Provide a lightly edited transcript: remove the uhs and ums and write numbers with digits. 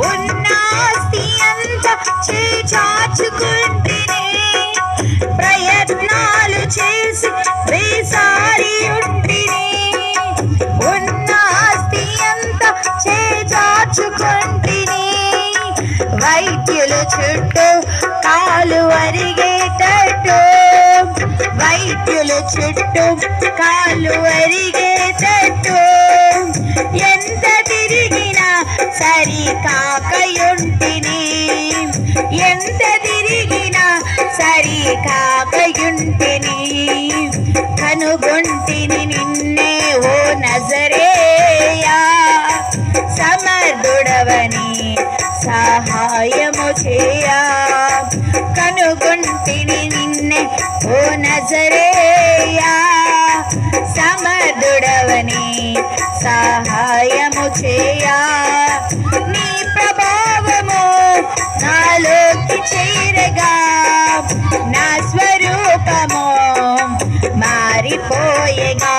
ఉన్నాస్తి అంత చేచాచుకుంటిని ప్రయత్నాలు చేసి వేసారి ఉంటిని ఉన్నాస్తి అంత చేచాచుకుంటిని వైద్యులు చుట్టూ కాలు అరిగేటట్టు వైద్యులు చుట్టూ కాలు అరిగేటట్టు ఎంత తిరిగినా సరి కాకయుంటిని ఎంత తిరిగినా సరి కాకయుంటిని కనుగొంటిని నిన్నే ఓ నజరేయా సమర్థుడవని సహాయము చేయా కనుగొంటిని నిన్నే ఓ నజరేయా సమర్థుడవని సహాయము చేయా నీ ప్రభావము నాలోకి చేరగా నా స్వరూపము మారిపోయేగా